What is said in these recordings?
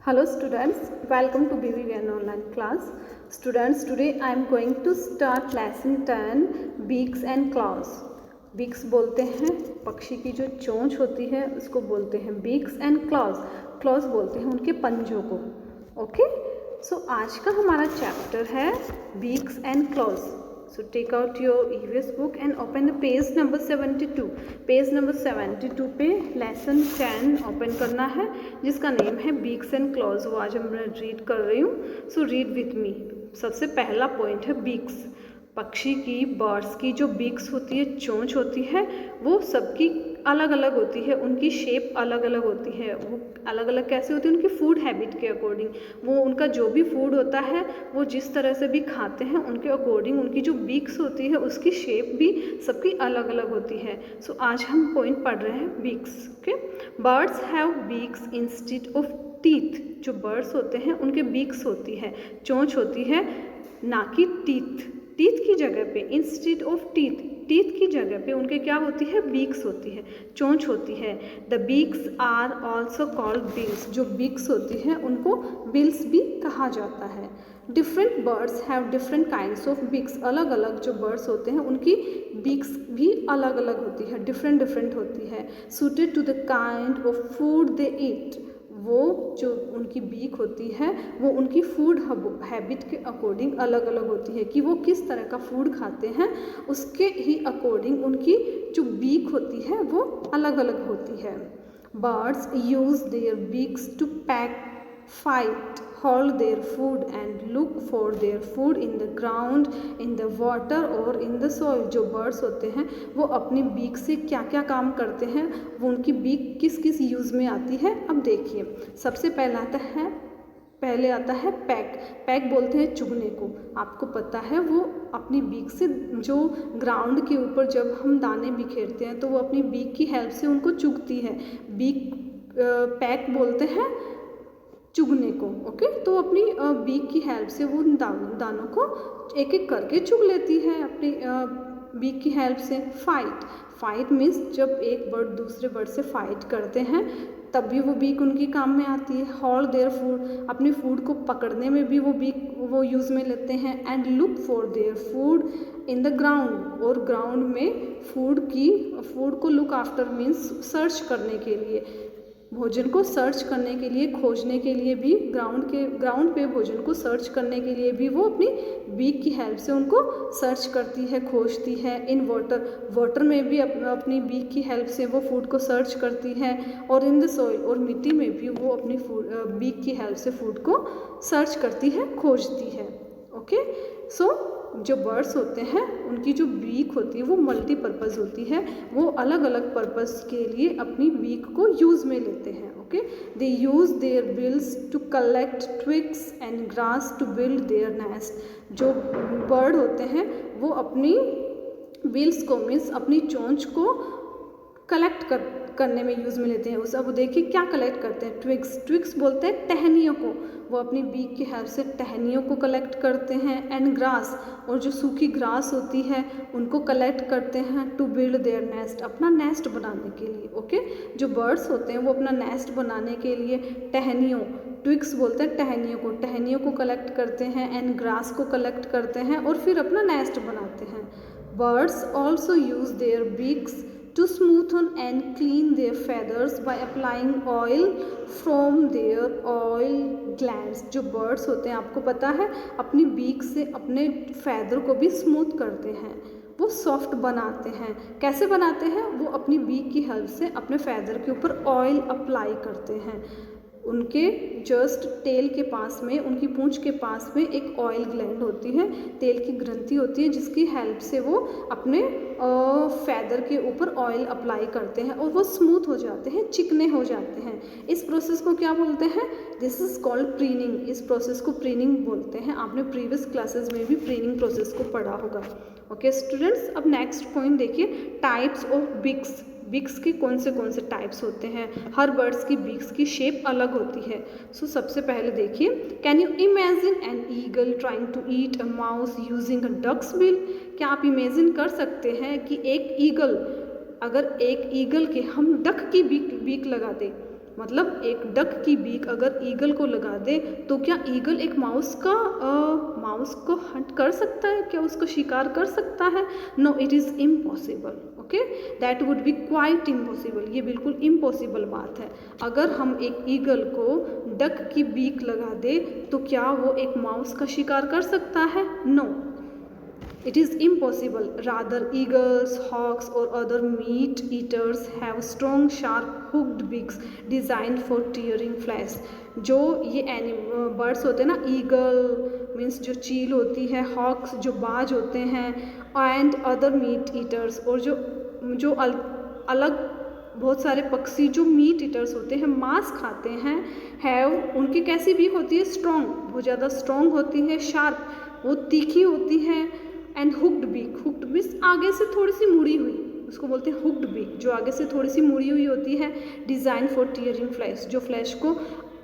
Hello students, welcome to BVVN online class. Students, today I am going to start lesson 10 beaks and claws. Beaks बोलते हैं पक्षी की जो चोंच होती है उसको बोलते हैं beaks and claws. Claws बोलते हैं उनके पंजों को. ओके सो आज का हमारा चैप्टर है beaks and claws. So take out your EVS book and open the page number 72. Page number 72 पे लेसन 10 ओपन करना है जिसका नेम है बीक्स एंड क्लॉज. वो आज मैं रीड कर रही हूँ. So read with me. सबसे पहला पॉइंट है बीक्स. पक्षी की बर्ड्स की जो बीक्स होती है, चोंच होती है, वो सबकी अलग अलग होती है. उनकी शेप अलग अलग होती है. वो अलग अलग कैसे होती है? उनकी फूड हैबिट के अकॉर्डिंग. वो उनका जो भी फूड होता है वो जिस तरह से भी खाते हैं उनके अकॉर्डिंग उनकी जो बीक्स होती है उसकी शेप भी सबकी अलग अलग होती है. सो आज हम पॉइंट पढ़ रहे हैं beaks. Okay, birds have beaks instead of teeth. जो बर्ड्स होते हैं उनके बीक्स होती है, चोंच होती है, ना कि टीथ. टीथ की जगह पे इंस्टेड ऑफ टीथ, टीथ की जगह पे उनके क्या होती है? बीक्स होती है, चोंच होती है. The beaks are also called bills. जो बीक्स होती है उनको बिल्स भी कहा जाता है. Different birds have different kinds of beaks. अलग अलग जो बर्ड्स होते हैं उनकी बीक्स भी अलग अलग होती है, डिफरेंट डिफरेंट होती है. Suited to the kind of food they eat. वो जो उनकी बीक होती है वो उनकी फूड हैबिट के अकॉर्डिंग अलग अलग होती है कि वो किस तरह का फूड खाते हैं. उसके ही अकॉर्डिंग उनकी जो बीक होती है वो अलग अलग होती है. Birds use their beaks to peck, fight, hold their food and look for their food in the ground, in the water or in the soil. जो बर्ड्स होते हैं वो अपनी बीक से क्या क्या काम करते हैं, वो उनकी बीक किस किस यूज़ में आती है. अब देखिए, सबसे पहले आता है पैक. पैक बोलते हैं चुगने को. आपको पता है वो अपनी बीक से जो ग्राउंड के ऊपर जब हम दाने बिखेरते हैं तो वो अपनी बीक की हेल्प से उनको चुगती है. बीक पैक बोलते हैं चुगने को. ओके, तो अपनी बीक की हेल्प से वो दानों को एक एक करके चुग लेती है अपनी बीक की हेल्प से. फाइट, फाइट मीन्स जब एक बर्ड दूसरे बर्ड से फाइट करते हैं तब भी वो बीक उनकी काम में आती है. होल्ड देयर फूड, अपनी फूड को पकड़ने में भी वो बीक वो यूज़ में लेते हैं. And look for their food in the ground, और ग्राउंड में फूड को लुक आफ्टर मीन्स सर्च करने के लिए, भोजन को सर्च करने के लिए, खोजने के लिए भी, ग्राउंड पे भोजन को सर्च करने के लिए भी वो अपनी बीक की हेल्प से उनको सर्च करती है, खोजती है. इन वाटर में भी अपनी बीक की हेल्प से वो फूड को सर्च करती है. और इन द सॉइल, और मिट्टी में भी वो अपनी बीक की हेल्प से फूड को सर्च करती है, खोजती है. ओके, सो जो बर्ड्स होते हैं उनकी जो बीक होती है वो मल्टीपर्पज़ होती है. वो अलग अलग पर्पज़ के लिए अपनी बीक को यूज़ में लेते हैं. Okay, they use their bills to collect twigs and grass to build their nest. जो बर्ड होते हैं वो अपनी बिल्स को मीन्स अपनी चोंच को कलेक्ट करने में यूज़ में लेते हैं. उस अब देखिए क्या कलेक्ट करते हैं? ट्विग्स बोलते हैं टहनियों को. वो अपनी बीक की हेल्प से टहनियों को कलेक्ट करते हैं. एंड ग्रास, और जो सूखी ग्रास होती है उनको कलेक्ट करते हैं. टू बिल्ड देयर नेस्ट, अपना नेस्ट बनाने के लिए. ओके, जो बर्ड्स होते हैं वो अपना नेस्ट बनाने के लिए टहनियों, ट्विग्स बोलते हैं टहनियों को कलेक्ट करते हैं. एंड ग्रास को कलेक्ट करते हैं और फिर अपना नेस्ट बनाते हैं. Birds also use their beaks to smoothen and clean their feathers by applying oil from their oil glands. जो बर्ड्स होते हैं आपको पता है अपनी बीक से अपने फैदर को भी स्मूथ करते हैं, वो सॉफ्ट बनाते हैं. कैसे बनाते हैं? वो अपनी बीक की हेल्प से अपने फैदर के ऊपर ऑयल अप्लाई करते हैं. उनके जस्ट टेल के पास में, उनकी पूंछ के पास में एक ऑयल ग्लैंड होती है, तेल की ग्रंथि होती है जिसकी हेल्प से वो अपने फैदर के ऊपर ऑयल अप्लाई करते हैं और वो स्मूथ हो जाते हैं, चिकने हो जाते हैं. इस प्रोसेस को क्या बोलते हैं? This is called preening. इस प्रोसेस को प्रीनिंग बोलते हैं. आपने प्रीवियस क्लासेस में भी प्रीनिंग प्रोसेस को पढ़ा होगा. ओके स्टूडेंट्स, अब नेक्स्ट पॉइंट देखिए, टाइप्स ऑफ बीक्स. बीक्स के कौन से टाइप्स होते हैं? हर बर्ड्स की बीक्स की शेप अलग होती है. सो सबसे पहले देखिए, can you imagine an eagle trying to eat a mouse using a duck's bill. क्या आप इमेजिन कर सकते हैं कि एक ईगल, अगर एक ईगल के हम डक की बीक लगा दें, मतलब एक डक की बीक अगर ईगल को लगा दे तो क्या ईगल एक माउस को हंट कर सकता है, क्या उसका शिकार कर सकता है? No, it is impossible. Okay, that would be quite impossible, ये बिल्कुल इम्पॉसिबल बात है। अगर हम एक ईगल को डक की बीक लगा दे तो क्या वो एक माउस का शिकार कर सकता है? No, it is impossible. Rather, eagles, hawks or other meat eaters have strong sharp hooked beaks designed for tearing flesh. जो ये बर्ड्स होते हैं ना, ईगल मीन्स जो चील होती है, हॉक्स जो बाज होते हैं, एंड अदर मीट ईटर्स और जो अलग बहुत सारे पक्षी जो मीट ईटर्स होते हैं, मांस खाते हैं, हैव उनकी कैसी बीक होती है? स्ट्रॉन्ग, बहुत ज़्यादा स्ट्रॉन्ग होती है, शार्प वो तीखी होती है, and hooked beak, hooked means आगे से थोड़ी सी मुड़ी हुई, उसको बोलते हैं हुक्ड बीक, जो आगे से थोड़ी सी मुड़ी हुई होती है। डिज़ाइन फॉर टीयरिंग फ्लैश, जो फ्लैश को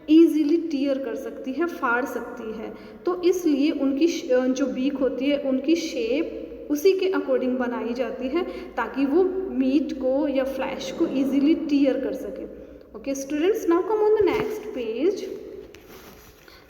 ईजीली टीयर कर सकती है, फाड़ सकती है। तो इसलिए उनकी जो बीक होती है उनकी शेप उसी के अकॉर्डिंग बनाई जाती है ताकि वो मीट को या फ्लैश को ईजीली टीयर कर सके। Okay students, now come on the next page.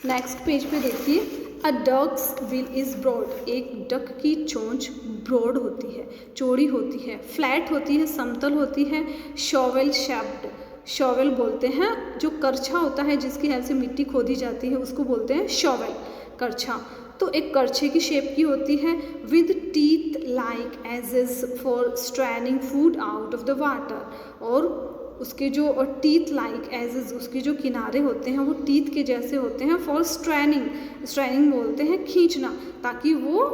Next page पे देखिए, अ डक्स बिल इज़ ब्रॉड, एक डक की चोंच ब्रॉड होती है, चौड़ी होती है, फ्लैट होती है, समतल होती है, शॉवेल शेप्ड, शॉवेल बोलते हैं जो करछा होता है जिसकी हेल्प से मिट्टी खोदी जाती है उसको बोलते हैं शॉवेल, करछा। तो एक करछे की शेप की होती है, with teeth like edges for straining food out of the water, और उसके जो टीथ लाइक एजेस, उसके जो किनारे होते हैं वो टीथ के जैसे होते हैं, फॉर स्ट्रेनिंग, स्ट्रेनिंग बोलते हैं खींचना, ताकि वो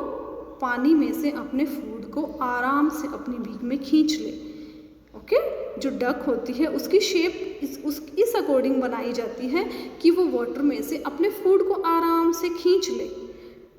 पानी में से अपने फूड को आराम से अपनी बीक में खींच ले। ओके, जो डक होती है उसकी शेप इस अकॉर्डिंग बनाई जाती है कि वो वाटर में से अपने फूड को आराम से खींच ले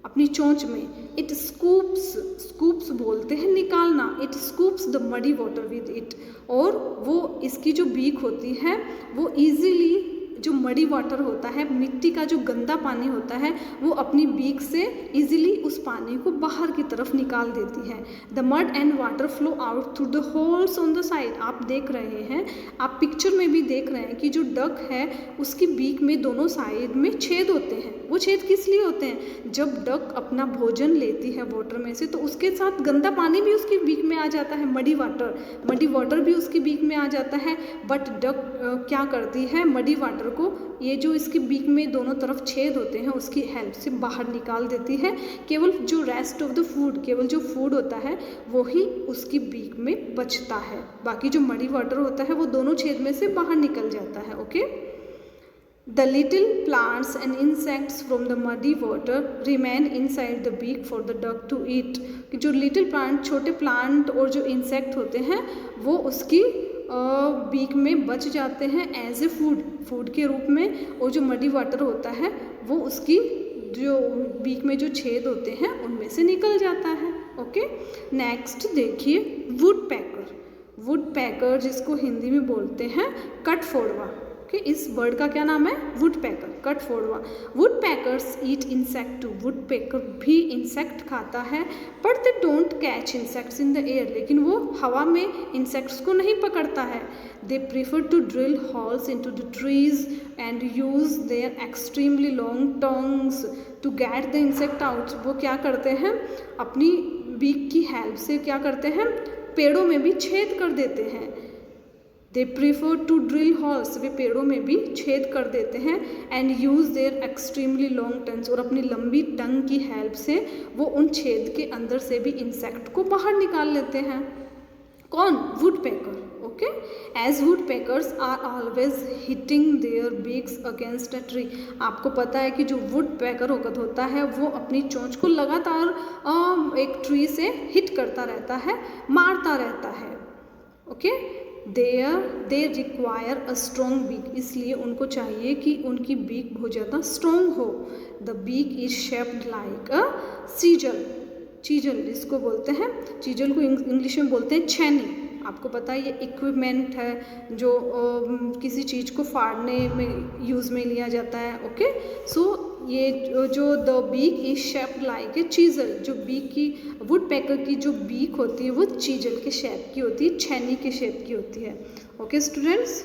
अपनी चोंच में। इट स्कूप्स, स्कूप्स बोलते हैं निकालना, it scoops the muddy water with it, और वो इसकी जो बीक होती है वो ईजीली जो मडी वाटर होता है, मिट्टी का जो गंदा पानी होता है, वो अपनी बीक से इजीली उस पानी को बाहर की तरफ निकाल देती है। The mud and water flow out through the holes on the side, आप देख रहे हैं, आप पिक्चर में भी देख रहे हैं कि जो डक है उसकी बीक में दोनों साइड में छेद होते हैं। वो छेद किस लिए होते हैं? जब डक अपना भोजन लेती है वाटर में से तो उसके साथ गंदा पानी भी उसकी बीक में आ जाता है, मडी वाटर भी उसकी बीक में आ जाता है। बट डक क्या करती है, मडी वाटर को ये जो इसकी बीक में दोनों तरफ छेद होते हैं उसकी हेल्प से बाहर निकाल देती है। केवल जो रेस्ट ऑफ द फूड, केवल जो फूड होता है वो ही उसकी बीक में बचता है, बाकी जो मडी वाटर होता है वो दोनों छेद में से बाहर निकल जाता है। Okay, the little plants and insects from the muddy water remain inside the beak for the duck to eat, कि जो लिटिल प्लांट, छोटे प्लांट और जो इंसेक्ट होते हैं वो उसकी बीक में बच जाते हैं एज ए फूड के रूप में, और जो मडी वाटर होता है वो उसकी जो बीक में जो छेद होते हैं उनमें से निकल जाता है। ओके, नेक्स्ट देखिए, वुड पैकर जिसको हिंदी में बोलते हैं कटफोड़वा। ओके, इस बर्ड का क्या नाम है? वुड पैकर, कटफोड़वा। Woodpeckers eat insect too, woodpecker भी इंसेक्ट खाता है, but they don't catch insects in the air, लेकिन वो हवा में इंसेक्ट्स को नहीं पकड़ता है। They prefer to drill holes into the trees and use their extremely long tongues to get the insect out. वो क्या करते हैं, अपनी बीक की हेल्प से क्या करते हैं, पेड़ों में भी छेद कर देते हैं। They prefer to drill holes, वे पेड़ों में भी छेद कर देते हैं, and use their extremely long tongues, और अपनी लंबी टंग की हेल्प से वो उन छेद के अंदर से भी इंसेक्ट को बाहर निकाल लेते हैं। कौन? Woodpecker. Okay, as woodpeckers are always hitting their beaks against a tree. आपको पता है कि जो वुड पैकर होता है वो अपनी चोंच को लगातार एक ट्री से हिट करता रहता है, मारता रहता है। Okay, they require a strong beak, इसलिए उनको चाहिए कि उनकी बीक बहुत ज़्यादा स्ट्रॉन्ग हो। The beak is shaped like a chisel, chisel जिसको बोलते हैं, चीजल को इंग्लिश में बोलते हैं छेनी। आपको पता है ये इक्विपमेंट है जो किसी चीज़ को फाड़ने में यूज़ में लिया जाता है। ओके, सो ये जो the beak is shaped like a chisel, जो बीक की, वुड पैकर की जो बीक होती है वो चीजल के शेप की होती है, छेनी के शेप की होती है। Okay students,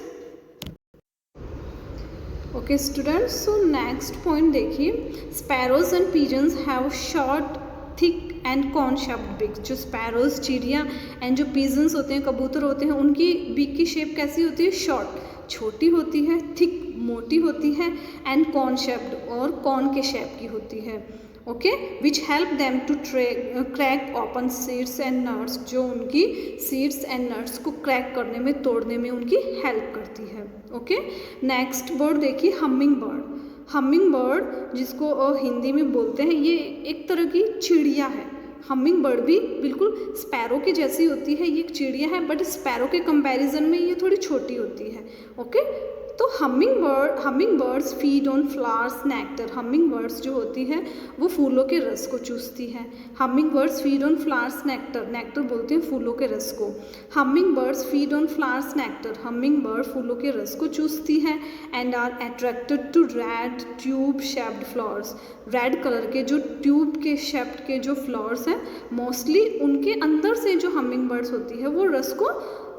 okay students, so next point देखिए, sparrows and pigeons have short thick and cone shaped beak. जो स्पैरोज चिड़िया एंड जो पिजन्स होते हैं, कबूतर होते हैं, उनकी बिक की शेप कैसी होती है? शॉर्ट, छोटी होती है, थिक मोटी होती है, एंड कॉन शेप्ड और कॉन के शेप की होती है। Okay, which help them to crack open seeds and nuts, जो उनकी सीड्स एंड नट्स को क्रैक करने में, तोड़ने में उनकी हेल्प करती है। ओके, नेक्स्ट बर्ड देखिए, हमिंग बर्ड। हमिंग बर्ड जिसको हिंदी में बोलते हैं, ये एक तरह की चिड़िया है। हमिंग बर्ड भी बिल्कुल स्पैरो की जैसी होती है, ये एक चिड़िया है, बट स्पैरो के कंपैरिजन में ये थोड़ी छोटी होती है। ओके, तो humming birds feed on flowers nectar. Humming birds जो होती है वो फूलों के रस को चूसती है। Humming birds feed on flowers nectar, nectar बोलते हैं फूलों के रस को। Humming birds feed on flowers nectar, humming bird फूलों के रस को चूसती है। And are attracted to red tube shaped flowers, red colour के जो ट्यूब के शेप्ड के जो फ्लावर्स हैं, मोस्टली उनके अंदर से जो हमिंग बर्ड्स होती है वो रस को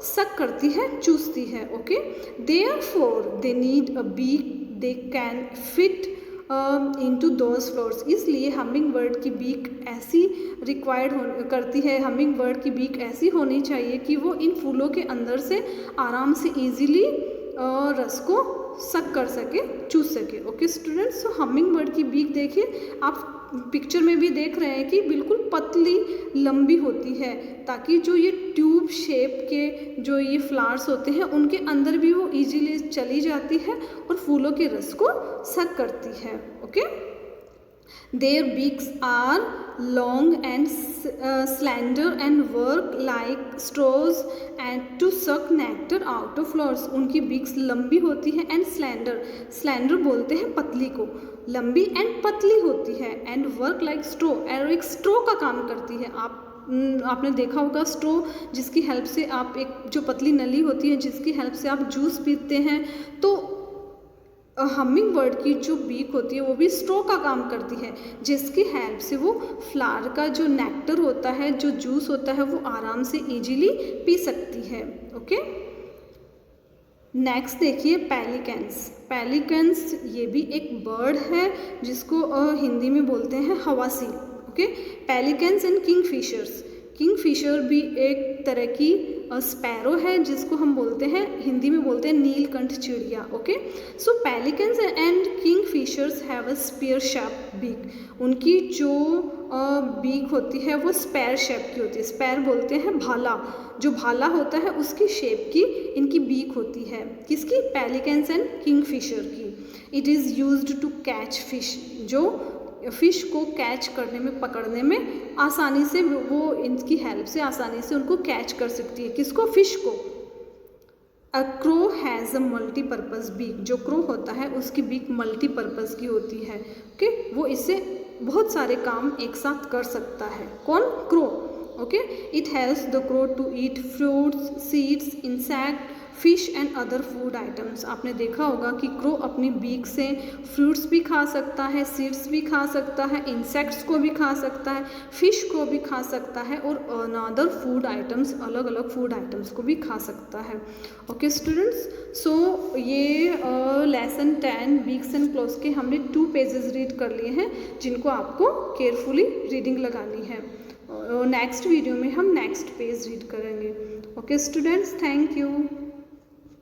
सक करती है, चूसती है। Okay, therefore they need a beak they can fit into those flowers. इसलिए हमिंग बर्ड की बीक ऐसी रिक्वायर्ड करती है, हमिंग बर्ड की बीक ऐसी होनी चाहिए कि वो इन फूलों के अंदर से आराम से इजीली रस को सक कर सके, चूस सके। ओके स्टूडेंट्स, सो हमिंग बर्ड की बीक देखिए, आप पिक्चर में भी देख रहे हैं कि बिल्कुल पतली लंबी होती है, ताकि जो ये ट्यूब शेप के जो ये फ्लावर्स होते हैं उनके अंदर भी वो इजीली चली जाती है और फूलों के रस को सक करती है। Okay, their beaks are long and slender and work like straws and to suck nectar out of flowers। उनकी बीक्स लंबी होती है एंड स्लैंडर, स्लैंडर बोलते हैं पतली को, लंबी एंड पतली होती है, एंड वर्क लाइक स्ट्रो, और एक स्ट्रो का काम करती है। आपने देखा होगा स्ट्रो, जिसकी हेल्प से आप, एक जो पतली नली होती है जिसकी हेल्प से आप जूस पीते हैं, तो हमिंग बर्ड की जो बीक होती है वो भी स्ट्रो का काम करती है, जिसकी हेल्प से वो फ्लावर का जो नेक्टर होता है, जो जूस होता है, वो आराम से इजीली पी सकती है। ओके, नेक्स्ट देखिए, पेलिकन्स। पेलिकन्स ये भी एक बर्ड है जिसको हिंदी में बोलते हैं हवासी। Okay, pelicans and kingfishers. Kingfisher भी एक तरह की स्पैरो है जिसको हम बोलते हैं, हिंदी में बोलते हैं नीलकंठ चिड़िया। Okay, so pelicans and kingfishers have a spear shape beak. उनकी जो बीक होती है वो स्पेयर शेप की होती है। स्पेयर बोलते हैं भाला, जो भाला होता है उसकी शेप की इनकी बीक होती है। किसकी? पेलिकन्स एंड किंगफिशर की। It is used to catch fish, जो फिश को कैच करने में, पकड़ने में आसानी से, वो इनकी हेल्प से आसानी से उनको कैच कर सकती है। किसको? फिश को। A crow has a multipurpose beak. जो क्रो होता है उसकी बीक मल्टीपर्पज़ की होती है। ओके, वो इससे बहुत सारे काम एक साथ कर सकता है। कौन? Crow. Okay, it helps the crow to eat fruits, seeds, insect, fish and other food items. आपने देखा होगा कि क्रो अपनी बीक से फ्रूट्स भी खा सकता है, सीड्स भी खा सकता है, इंसेक्ट्स को भी खा सकता है, फिश को भी खा सकता है, और अदर फूड आइटम्स, अलग अलग फूड आइटम्स को भी खा सकता है। ओके स्टूडेंट्स, सो ये लेसन 10 बीक्स एंड क्लॉज के हमने 2 पेजेस रीड कर लिए हैं, जिनको आपको केयरफुली रीडिंग लगानी है। नेक्स्ट वीडियो में हम नेक्स्ट पेज रीड करेंगे। Okay students, thank you.